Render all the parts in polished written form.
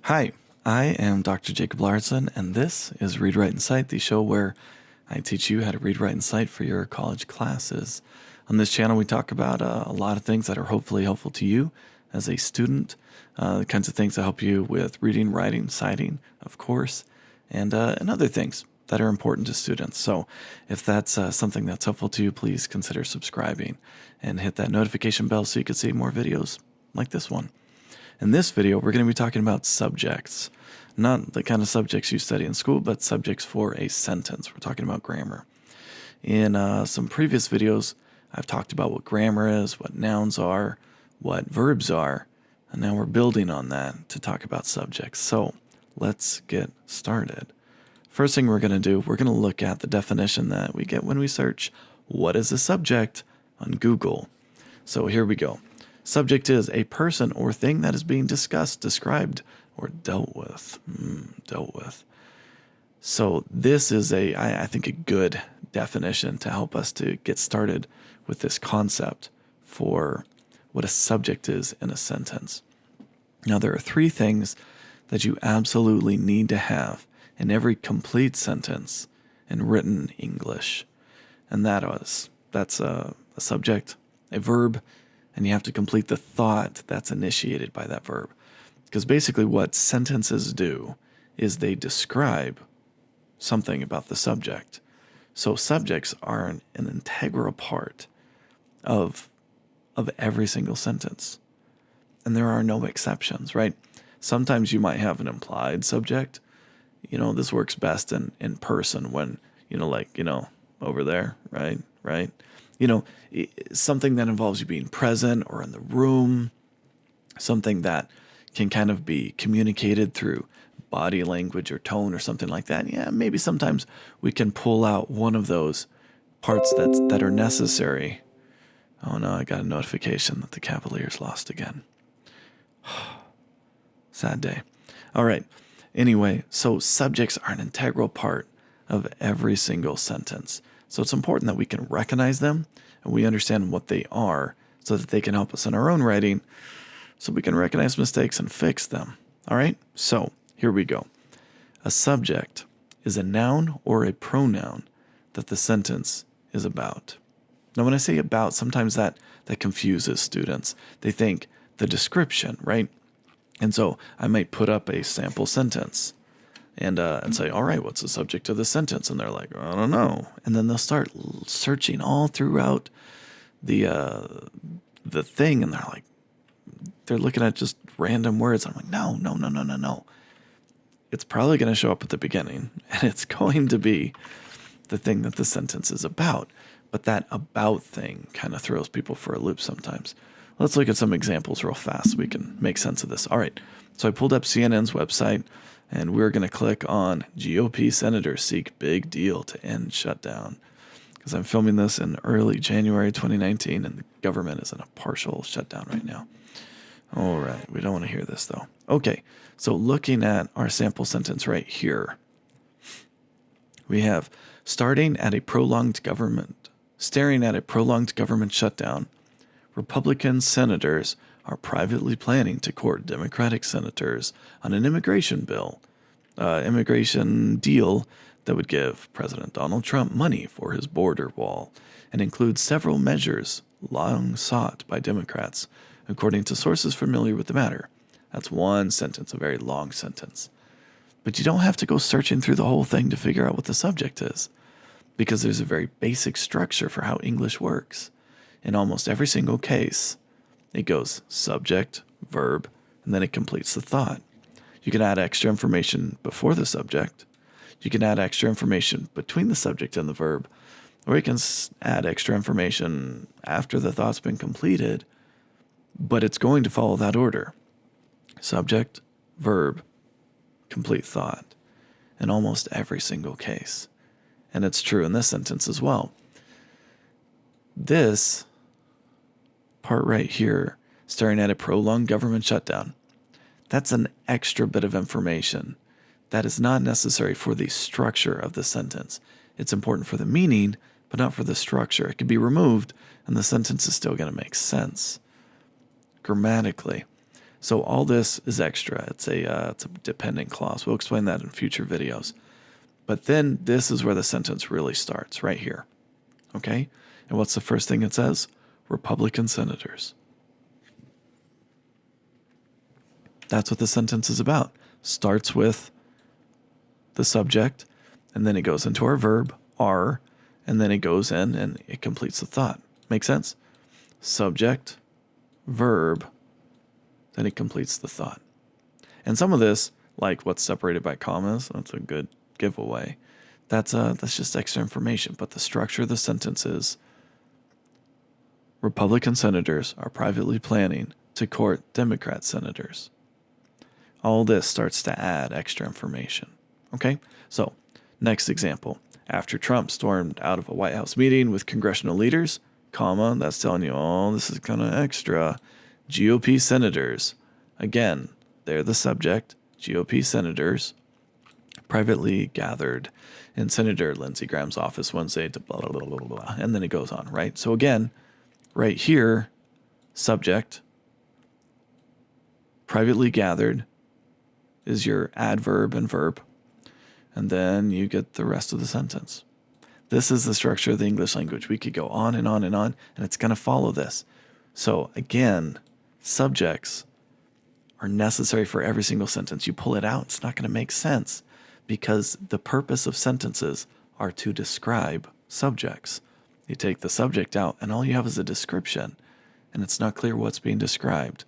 Hi, I am Dr. Jacob Lauritzen, and this is Read, Write, and Cite, the show where I teach you how to read, write, and cite for your college classes. On this channel, we talk about a lot of things that are hopefully helpful to you as a student, the kinds of things that help you with reading, writing, citing, of course, and other things that are important to students. So if that's something that's helpful to you, please consider subscribing and hit that notification bell so you can see more videos like this one. In this video, we're going to be talking about subjects, not the kind of subjects you study in school, but subjects for a sentence. We're talking about grammar. In some previous videos, I've talked about what grammar is, what nouns are, what verbs are, and now we're building on that to talk about subjects. So let's get started. First thing we're going to do, we're going to look at the definition that we get when we search what is a subject on Google. So here we go. Subject is a person or thing that is being discussed, described, or dealt with. So this is I think a good definition to help us to get started with this concept for what a subject is in a sentence. Now there are three things that you absolutely need to have in every complete sentence in written English. And that's a subject, a verb, and you have to complete the thought that's initiated by that verb. Because basically what sentences do is they describe something about the subject. So subjects are an integral part of every single sentence. And there are no exceptions, right? Sometimes you might have an implied subject. This works best in person when, over there, right? Something that involves you being present or in the room, something that can kind of be communicated through body language or tone or something like that. Yeah, maybe sometimes we can pull out one of those parts that are necessary. Oh no, I got a notification that the Cavaliers lost again. Sad day. All right. Anyway, so subjects are an integral part of every single sentence. So it's important that we can recognize them and we understand what they are so that they can help us in our own writing so we can recognize mistakes and fix them. All right? So here we go. A subject is a noun or a pronoun that the sentence is about. Now, when I say about, sometimes that confuses students. They think the description, right? And so I might put up a sample sentence and say, all right, what's the subject of the sentence? And they're like, I don't know. And then they'll start searching all throughout the thing, and they're looking at just random words. I'm like, no. It's probably going to show up at the beginning, and it's going to be the thing that the sentence is about. But that about thing kind of throws people for a loop sometimes. Let's look at some examples real fast so we can make sense of this. All right, so I pulled up CNN's website, and we're going to click on GOP senators seek big deal to end shutdown. Because I'm filming this in early January 2019, and the government is in a partial shutdown right now. All right, we don't want to hear this, though. Okay, so looking at our sample sentence right here, we have staring at a prolonged government shutdown, Republican senators are privately planning to court Democratic senators on an immigration deal that would give President Donald Trump money for his border wall and includes several measures long sought by Democrats, according to sources familiar with the matter. That's one sentence, a very long sentence. But you don't have to go searching through the whole thing to figure out what the subject is, because there's a very basic structure for how English works. In almost every single case, it goes subject, verb, and then it completes the thought. You can add extra information before the subject. You can add extra information between the subject and the verb, or you can add extra information after the thought's been completed, but it's going to follow that order. Subject, verb, complete thought in almost every single case. And it's true in this sentence as well. This part right here, staring at a prolonged government shutdown, that's an extra bit of information that is not necessary for the structure of the sentence. It's important for the meaning, but not for the structure. It can be removed, and the sentence is still going to make sense grammatically. So all this is extra. It's a dependent clause. We'll explain that in future videos. But then this is where the sentence really starts, right here. Okay? And what's the first thing it says? Republican senators. That's what the sentence is about. Starts with the subject, and then it goes into our verb, are, and then it goes in and it completes the thought. Make sense? Subject, verb, then it completes the thought. And some of this, like what's separated by commas, that's a good giveaway. That's just extra information. But the structure of the sentence is Republican senators are privately planning to court Democrat senators. All this starts to add extra information. Okay? So, next example. After Trump stormed out of a White House meeting with congressional leaders, comma, that's telling you, oh, this is kind of extra. GOP senators. Again, they're the subject. GOP senators privately gathered in Senator Lindsey Graham's office Wednesday to blah, blah, blah, blah, blah. And then it goes on, right? So again, right here, subject, privately gathered is your adverb and verb. And then you get the rest of the sentence. This is the structure of the English language. We could go on and on and on, and it's going to follow this. So again, subjects are necessary for every single sentence. You pull it out, it's not going to make sense because the purpose of sentences are to describe subjects. You take the subject out, and all you have is a description, and it's not clear what's being described.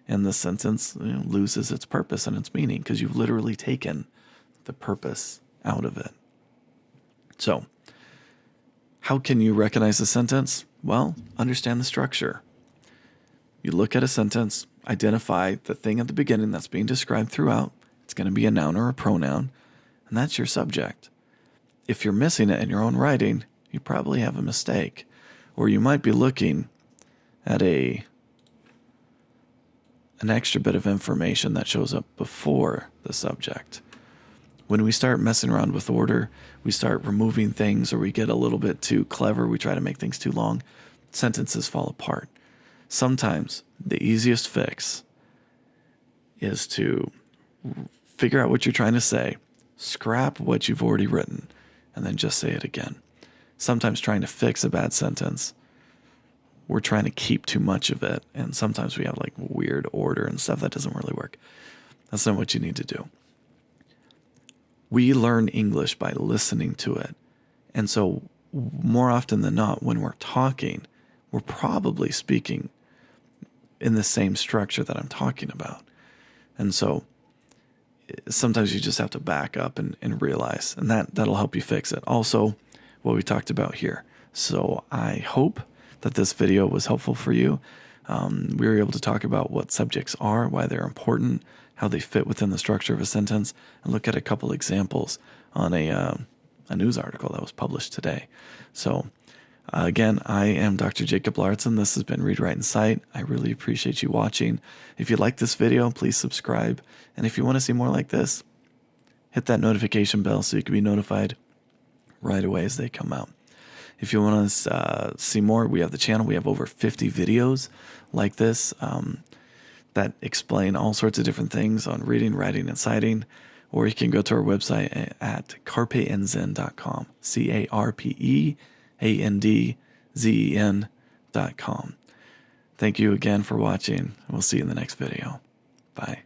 And the sentence loses its purpose and its meaning because you've literally taken the purpose out of it. So, how can you recognize a sentence? Well, understand the structure. You look at a sentence, identify the thing at the beginning that's being described throughout. It's going to be a noun or a pronoun, and that's your subject. If you're missing it in your own writing, you probably have a mistake, or you might be looking at an extra bit of information that shows up before the subject. When we start messing around with order, we start removing things, or we get a little bit too clever, we try to make things too long, sentences fall apart. Sometimes the easiest fix is to figure out what you're trying to say, scrap what you've already written, and then just say it again. Sometimes trying to fix a bad sentence, we're trying to keep too much of it, and sometimes we have like weird order and stuff that doesn't really work. That's not what you need to do. We learn English by listening to it. And so more often than not, when we're talking, we're probably speaking in the same structure that I'm talking about. And so sometimes you just have to back up and realize, and that'll help you fix it. Also, what we talked about here. So I hope that this video was helpful for you. We were able to talk about what subjects are, why they're important, how they fit within the structure of a sentence, and look at a couple examples on a news article that was published today. So again, I am Dr. Jacob Lauritzen. This has been Read, Write, and Cite. I really appreciate you watching. If you like this video, please subscribe. And if you want to see more like this, hit that notification bell so you can be notified right away as they come out. If you want to see more, we have the channel. We have over 50 videos like this that explain all sorts of different things on reading, writing, and citing. Or you can go to our website at carpeandzen.com, CarpeAndzen.com. Thank you again for watching. We'll see you in the next video. Bye.